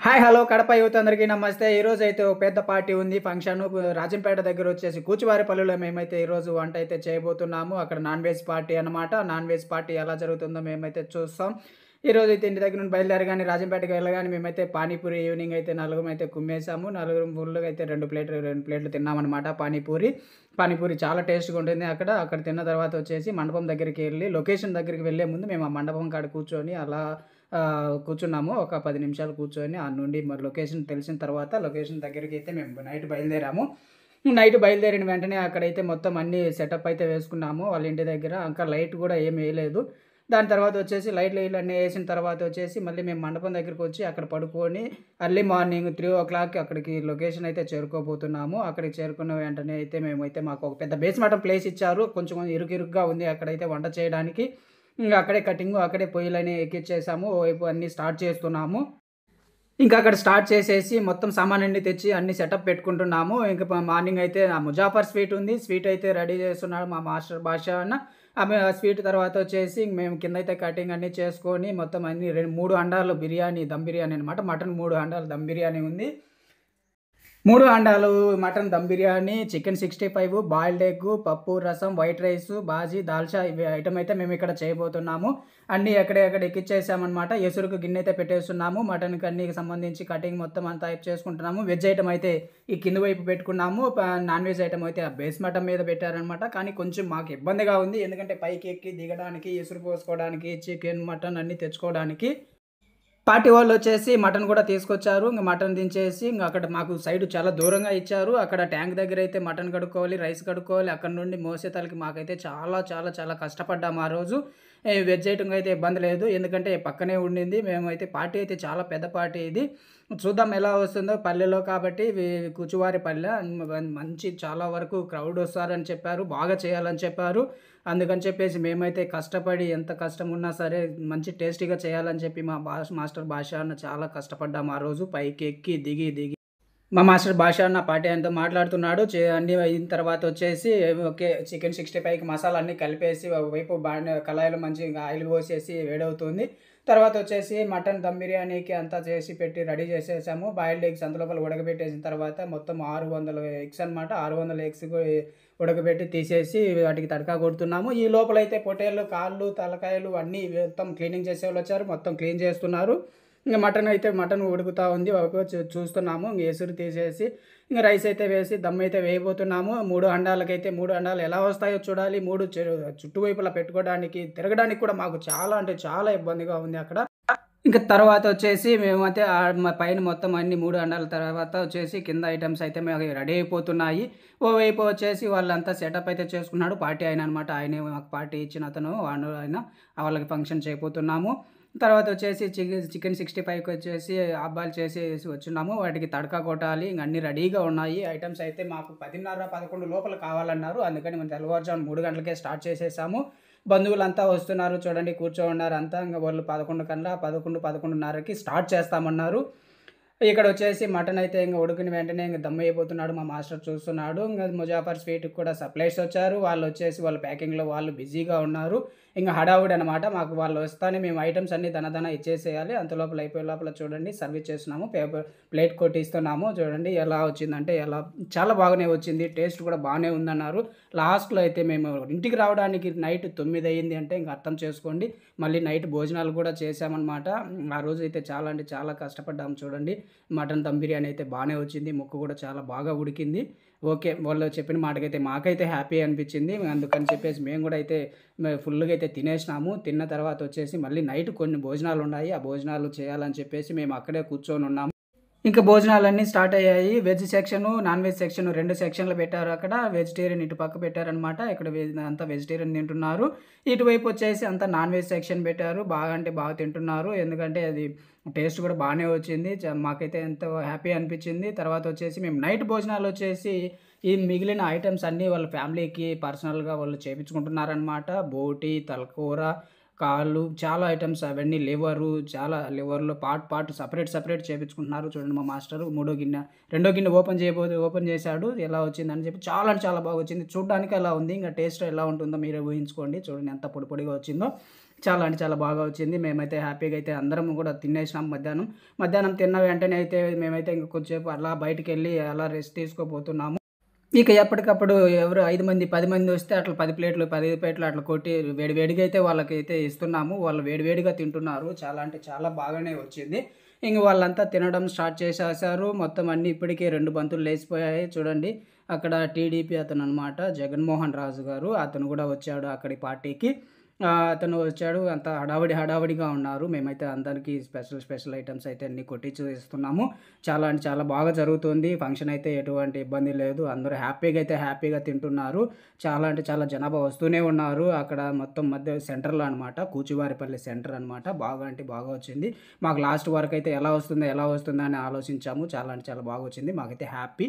Hi hello Kadapa youth అందరికీ నమస్తే. ఈరోజు అయితే ఒక పెద్ద పార్టీ ఉంది. ఫంక్షన్ రాజంపేట దగ్గర వచ్చేసి కూచివారిపల్లిలో మేమైతే ఈరోజు వంట అయితే చేయబోతున్నాము. అక్కడ నాన్ వెజ్ పార్టీ అనమాట. నాన్ వెజ్ పార్టీ ఎలా జరుగుతుందో మేమైతే చూస్తాం. ఈరోజు అయితే ఇంటి దగ్గర నుండి బయలుదేరగానే రాజంపేటకి వెళ్ళగానే మేమైతే పానీపూరి ఈవినింగ్ అయితే నలుగురం అయితే కుమ్మేసాము. నలుగురం ఫుల్గా అయితే రెండు ప్లేట్లు తిన్నామన్నమాట పానీపూరి. పానీపూరి చాలా టేస్ట్గా ఉంటుంది. అక్కడ తిన్న తర్వాత వచ్చేసి మండపం దగ్గరికి వెళ్ళి లొకేషన్ దగ్గరికి వెళ్ళే ముందు మేము ఆ మండపం కాడ కూర్చొని అలా కూర్చున్నాము. ఒక 10 నిమిషాలు కూర్చొని ఆ నుండి మరి లొకేషన్ తెలిసిన తర్వాత లొకేషన్ దగ్గరికి అయితే మేము నైట్ బయలుదేరాము. నైట్ బయలుదేరిన వెంటనే అక్కడైతే మొత్తం అన్నీ సెటప్ అయితే వేసుకున్నాము వాళ్ళ ఇంటి దగ్గర. ఇంకా లైట్ కూడా ఏమి వేయలేదు. దాని తర్వాత వచ్చేసి లైట్లు అన్నీ వేసిన తర్వాత వచ్చేసి మళ్ళీ మేము మండపం దగ్గరికి వచ్చి అక్కడ పడుకొని ఎర్లీ మార్నింగ్ 3 అక్కడికి లొకేషన్ అయితే చేరుకోబోతున్నాము. అక్కడికి చేరుకున్న వెంటనే అయితే మేమైతే మాకు ఒక పెద్ద బేస్ మటం ప్లేస్ ఇచ్చారు. కొంచెం ఇరుకుగా ఉంది అక్కడైతే వంట చేయడానికి. ఇంకా అక్కడే కటింగు అక్కడే పొయ్యిలని ఎక్కిచ్చేసాము. ఓవైపు అన్నీ స్టార్ట్ చేస్తున్నాము. ఇంకా అక్కడ స్టార్ట్ చేసేసి మొత్తం సామానన్నీ తెచ్చి అన్ని సెటప్ పెట్టుకుంటున్నాము. ఇంకా మార్నింగ్ అయితే ముజాఫర్ స్వీట్ ఉంది. స్వీట్ అయితే రెడీ చేస్తున్నాడు మా మాస్టర్ భాష అన్న. ఆమె స్వీట్ తర్వాత వచ్చేసి మేము కింద అయితే కటింగ్ అన్నీ చేసుకొని మొత్తం అన్ని 3 అండాలు బిర్యానీ దమ్ బిర్యానీ అనమాట. మటన్ 3 అండాలు దమ్ బిర్యానీ ఉంది. 3 అండాలు mutton dum biryani, chicken 65, boiled egg, పప్పు, రసం, వైట్ రైస్, బాజీ, దాల్చా ఇవి ఐటమ్ అయితే మేము ఇక్కడ చేయబోతున్నాము. అన్నీ ఎక్కడెక్కడ ఎక్కిచ్చేసామన్నమాట. ఎసురుకు గిన్నె అయితే పెట్టేస్తున్నాము. మటన్కి అన్నికి సంబంధించి కటింగ్ మొత్తం అంతా చేసుకుంటున్నాము. వెజ్ ఐటమ్ అయితే ఈ కింద వైపు పెట్టుకున్నాము. నాన్ వెజ్ ఐటమ్ అయితే ఆ బేస్ మటన్ మీద పెట్టారనమాట. కానీ కొంచెం మాకు ఇబ్బందిగా ఉంది. ఎందుకంటే పైకి ఎక్కి దిగడానికి, ఎసురు పోసుకోవడానికి, చికెన్ మటన్ అన్నీ తెచ్చుకోవడానికి. పార్టీ వాళ్ళు వచ్చేసి మటన్ కూడా తీసుకొచ్చారు. ఇంక మటన్ దించేసి ఇంక అక్కడ మాకు సైడ్ చాలా దూరంగా ఇచ్చారు. అక్కడ ట్యాంక్ దగ్గర అయితే మటన్ కడుక్కోవాలి, రైస్ కడుక్కోవాలి. అక్కడ నుండి మోసేతలకి మాకైతే చాలా చాలా చాలా కష్టపడ్డాము ఆ రోజు. వెజ్ ఐటమ్ అయితే ఇబ్బంది లేదు. ఎందుకంటే పక్కనే ఉండింది. మేమైతే పార్టీ అయితే చాలా పెద్ద పార్టీ ఇది. చూద్దాం ఎలా వస్తుందో. పల్లెలో కాబట్టి కూచువారి పల్లె మంచి చాలా వరకు క్రౌడ్ వస్తారని చెప్పారు. బాగా చేయాలని చెప్పారు. అందుకని చెప్పేసి మేమైతే కష్టపడి ఎంత కష్టం ఉన్నా సరే మంచి టేస్టీగా చేయాలని చెప్పి మా మాస్టర్ భాష అన్న చాలా కష్టపడ్డాము ఆ రోజు. పైకి ఎక్కి దిగి మా మాస్టర్ భాష అన్న పార్టీ ఆయనతో మాట్లాడుతున్నాడు. అన్నీ అయిన తర్వాత వచ్చేసి ఓకే చికెన్ 65కి మసాలా అన్నీ కలిపేసి ఒకవైపు కళాయిలో మంచిగా ఆయిల్ పోసేసి వేడవుతుంది. తర్వాత వచ్చేసి మటన్ దమ్ బిర్యానీకి అంతా చేసి పెట్టి రెడీ చేసేసాము. బాయిల్డ్ ఎగ్స్ అందులోపల ఉడకబెట్టేసిన తర్వాత మొత్తం 600 ఎగ్స్ అనమాట. 600 ఎగ్స్ ఉడకబెట్టి తీసేసి వాటికి తడకా కొడుతున్నాము. ఈ లోపలైతే పొట్టేళ్ళు, కాళ్ళు, తలకాయలు అన్నీ మొత్తం క్లీనింగ్ చేసే వాళ్ళు వచ్చారు. మొత్తం క్లీన్ చేస్తున్నారు. ఇంకా మటన్ ఉడుకుతూ ఉంది. చూస్తున్నాము. ఇంక ఎసురు తీసేసి ఇంకా రైస్ అయితే వేసి దమ్ అయితే వేయబోతున్నాము. 3 అండాలకైతే 3 అండాలు ఎలా వస్తాయో చూడాలి. 3 చుట్టువైపులా పెట్టుకోవడానికి తిరగడానికి కూడా మాకు చాలా అంటే చాలా ఇబ్బందిగా ఉంది అక్కడ. ఇంకా తర్వాత వచ్చేసి మేమైతే పైన మొత్తం అన్ని 3 అండాల తర్వాత వచ్చేసి కింద ఐటమ్స్ అయితే మాకు రెడీ అయిపోతున్నాయి. ఓవైపు వచ్చేసి వాళ్ళంతా సెటప్ అయితే చేసుకున్నాడు. పార్టీ ఆయన అనమాట. ఆయనే మాకు పార్టీ ఇచ్చిన అతను ఆయన వాళ్ళకి ఫంక్షన్ చేయబోతున్నాము. తర్వాత వచ్చేసి చికెన్ 65కి వచ్చేసి అబ్బాయిలు చేసేసి వచ్చున్నాము. వాటికి తడకా కొట్టాలి. ఇంక అన్నీ రెడీగా ఉన్నాయి. ఐటమ్స్ అయితే మాకు 10:30, 11 లోపల కావాలన్నారు. అందుకని మేము తెల్లవారుజాము 3 గంటలకే స్టార్ట్ చేసేసాము. బంధువులంతా వస్తున్నారు చూడండి, కూర్చోన్నారు అంతా. ఇంకా వాళ్ళు 11:30కి స్టార్ట్ చేస్తామన్నారు. ఇక్కడ వచ్చేసి మటన్ అయితే ఇంక ఉడికిన వెంటనే ఇంక దమ్ అయిపోతున్నాడు మా మాస్టర్ చూస్తున్నాడు. ఇంకా ముజాఫర్ స్వీట్కి కూడా సప్లైస్ వచ్చారు. వాళ్ళు వచ్చేసి వాళ్ళ ప్యాకింగ్లో వాళ్ళు బిజీగా ఉన్నారు. ఇంకా హడావుడి అనమాట. మాకు వాళ్ళు వస్తానే మేము ఐటమ్స్ అన్నీ దన ఇచ్చేసేయాలి. అంత లోపల అయిపోయే లోపల చూడండి సర్వీస్ చేస్తున్నాము. ప్లేట్ కొట్టిస్తున్నాము. చూడండి ఎలా వచ్చిందంటే చాలా బాగానే వచ్చింది. టేస్ట్ కూడా బాగానే ఉందన్నారు. లాస్ట్లో అయితే మేము ఇంటికి రావడానికి నైట్ 9 అయ్యింది అంటే ఇంక అర్థం చేసుకోండి. మళ్ళీ నైట్ భోజనాలు కూడా చేసామన్నమాట. ఆ రోజు అయితే చాలా అంటే చాలా కష్టపడ్డాము చూడండి. మటన్ దమ్ బిర్యానీ అయితే బాగానే వచ్చింది. ముక్క కూడా చాలా బాగా ఉడికింది. ఓకే వాళ్ళు చెప్పిన మాటకైతే మాకైతే హ్యాపీ అనిపించింది. అందుకని చెప్పేసి మేము కూడా అయితే ఫుల్గా అయితే తినేసినాము. తిన్న తర్వాత వచ్చేసి మళ్ళీ నైట్ కొన్ని భోజనాలు ఉన్నాయి. ఆ భోజనాలు చేయాలని చెప్పేసి మేము అక్కడే కూర్చొని ఉన్నాము. ఇంకా భోజనాలన్నీ స్టార్ట్ అయ్యాయి. Veg section, non veg section 2 సెక్షన్లు పెట్టారు అక్కడ. వెజిటేరియన్ ఇటు పక్క పెట్టారనమాట. ఇక్కడ అంతా వెజిటేరియన్ తింటున్నారు. ఇటువైపు వచ్చేసి అంతా నాన్ వెజ్ సెక్షన్ పెట్టారు. బాగా అంటే బాగా తింటున్నారు. ఎందుకంటే అది టేస్ట్ కూడా బాగానే వచ్చింది. మాకైతే ఎంతో హ్యాపీ అనిపించింది. తర్వాత వచ్చేసి మేము నైట్ భోజనాలు వచ్చేసి ఈ మిగిలిన ఐటమ్స్ అన్నీ వాళ్ళ ఫ్యామిలీకి పర్సనల్గా వాళ్ళు చేయించుకుంటున్నారనమాట. బోటి, తలకూర, కాళ్ళు చాలా ఐటమ్స్ అవన్నీ చాలా లివర్లో పార్ట్ సపరేట్ చేపించుకుంటున్నారు. చూడండి మా మాస్టరు రెండో గిన్నె ఓపెన్ చేశాడు. ఎలా వచ్చిందని చెప్పి చాలా అంటే చాలా బాగా వచ్చింది. చూడడానికి అలా ఉంది. ఇంకా టేస్ట్ ఎలా ఉంటుందో మీరే ఊహించుకోండి. చూడండి ఎంత పొడిగా వచ్చిందో. చాలా అంటే చాలా బాగా వచ్చింది. మేమైతే హ్యాపీగా అయితే అందరం గూడా తినేసినాం మధ్యాహ్నం. మధ్యాహ్నం తిన్న వెంటనే అయితే మేమైతే ఇంక కొంచెంసేపు అలా బయటికెళ్ళి అలా రెస్ట్ తీసుకోబోతున్నాము. ఇక ఎప్పటికప్పుడు ఎవరు 5 మంది, 10 మంది వస్తే అట్లా 10 ప్లేట్లు, 15 ప్లేట్లు అట్లా కొట్టి వేడి వేడిగా అయితే వాళ్ళకైతే ఇస్తున్నాము. వాళ్ళు వేడి వేడిగా తింటున్నారు. చాలా అంటే చాలా బాగానే వచ్చింది. ఇంక వాళ్ళంతా తినడం స్టార్ట్ చేసేసారు. మొత్తం అన్నీ ఇప్పటికే 2 బంతులు లేసిపోయాయి చూడండి. అక్కడ టీడీపీ అతననమాట జగన్మోహన్ రాజు గారు. అతను గూడా వచ్చాడు అక్కడి పార్టీకి. అతను వచ్చాడు. అంతా హడావిడిగా ఉన్నారు. మేమైతే అందరికీ స్పెషల్ ఐటెమ్స్ అయితే అన్నీ కొట్టించి ఇస్తున్నాము. చాలా అంటే చాలా బాగా జరుగుతుంది. ఫంక్షన్ అయితే ఎటువంటి ఇబ్బంది లేదు. అందరూ హ్యాపీగా తింటున్నారు. చాలా అంటే చాలా జనాభా వస్తూనే ఉన్నారు. అక్కడ మొత్తం మధ్య సెంటర్‌లో అనమాట. కూచివారిపల్లి సెంటర్ అనమాట. బాగా అంటే బాగా వచ్చింది. మాకు లాస్ట్ వరకైతే ఎలా వస్తుందా అని ఆలోచించాము. చాలా అంటే చాలా బాగా వచ్చింది. మాకైతే హ్యాపీ.